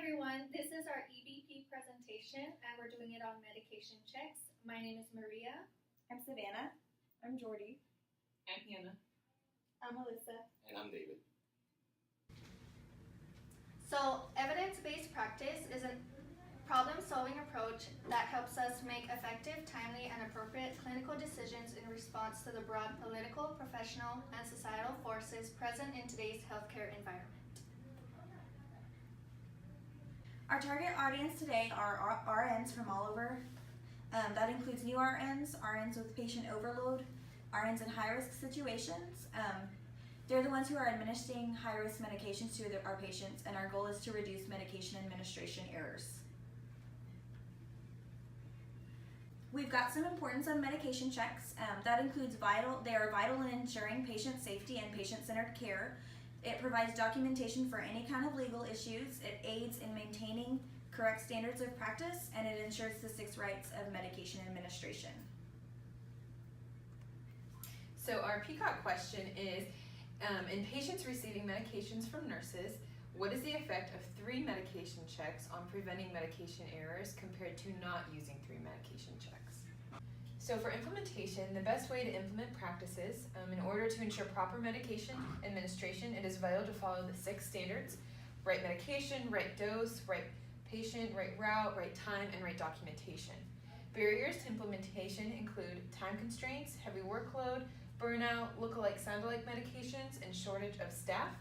everyone, this is our EBP presentation and we're doing it on medication checks. My name is Maria. I'm Savannah. I'm Jordy. I'm Hannah. I'm Melissa. And I'm David. So, evidence-based practice is a problem-solving approach that helps us make effective, timely, and appropriate clinical decisions in response to the broad political, professional, and societal forces present in today's healthcare environment. Our target audience today are RNs from all over. That includes new RNs, RNs with patient overload, RNs in high-risk situations. They're the ones who are administering high-risk medications to our patients, and our goal is to reduce medication administration errors. We've got some importance on medication checks. That includes they are vital in ensuring patient safety and patient-centered care. It provides documentation for any kind of legal issues. It aids in maintaining correct standards of practice, and it ensures the 6 rights of medication administration. So our PCOT question is, in patients receiving medications from nurses, what is the effect of 3 medication checks on preventing medication errors compared to not using 3 medication checks? So for implementation, the best way to implement practices, in order to ensure proper medication administration, it is vital to follow the 6 standards: right medication, right dose, right patient, right route, right time, and right documentation. Barriers to implementation include time constraints, heavy workload, burnout, look-alike, sound-alike medications, and shortage of staff.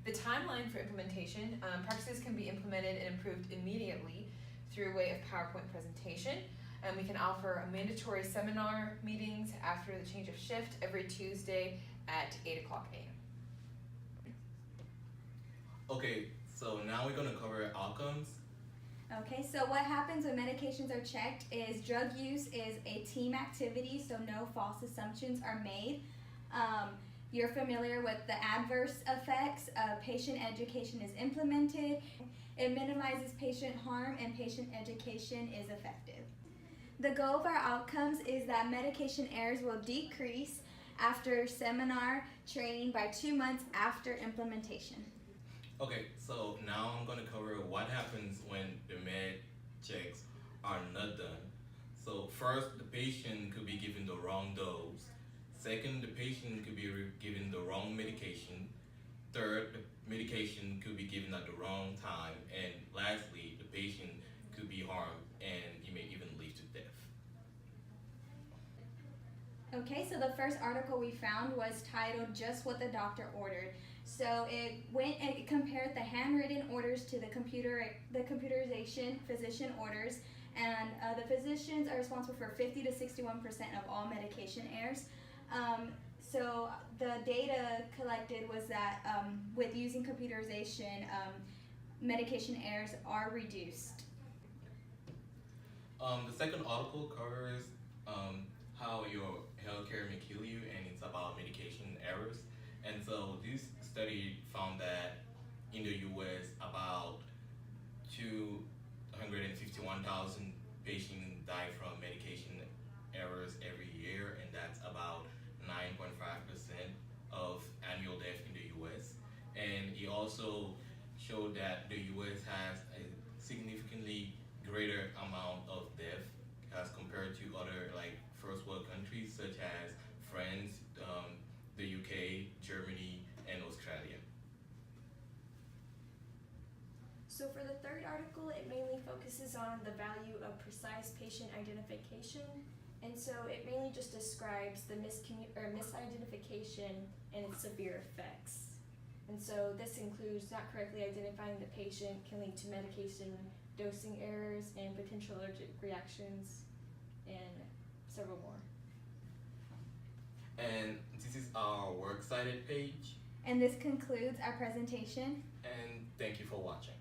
The timeline for implementation, practices can be implemented and improved immediately through way of PowerPoint presentation. We can offer a mandatory seminar meetings after the change of shift every Tuesday at 8 o'clock a.m. Okay, so now we're going to cover outcomes. Okay, so what happens when medications are checked is drug use is a team activity, so no false assumptions are made. You're familiar with the adverse effects. Patient education is implemented. It minimizes patient harm, and patient education is effective. The goal of our outcomes is that medication errors will decrease after seminar training by 2 months after implementation. Okay, so now I'm going to cover what happens when the med checks are not done. So first, the patient could be given the wrong dose. Second, the patient could be given the wrong medication. Third, the medication could be given at the wrong time. And lastly, the patient could be harmed and he may even lead to death. Okay, so the first article we found was titled "Just What the Doctor Ordered." So it went and it compared the handwritten orders to the computerization physician orders, and the physicians are responsible for 50 to 61% of all medication errors. So the data collected was that with using computerization, medication errors are reduced. The second article covers how your healthcare may kill you, and it's about medication errors. And so this study found that in the US, about 251,000 patients die from medication errors every year, and that's about 9.5% of annual death in the US. And it also showed that the US has a significantly greater amount of death as compared to other first world countries such as France, the UK, Germany, and Australia. So for the third article, it mainly focuses on the value of precise patient identification. And so it mainly just describes the misidentification and its severe effects. And so this includes not correctly identifying the patient can lead to medication dosing errors and potential allergic reactions and several more. And this is our works cited page. And this concludes our presentation. And thank you for watching.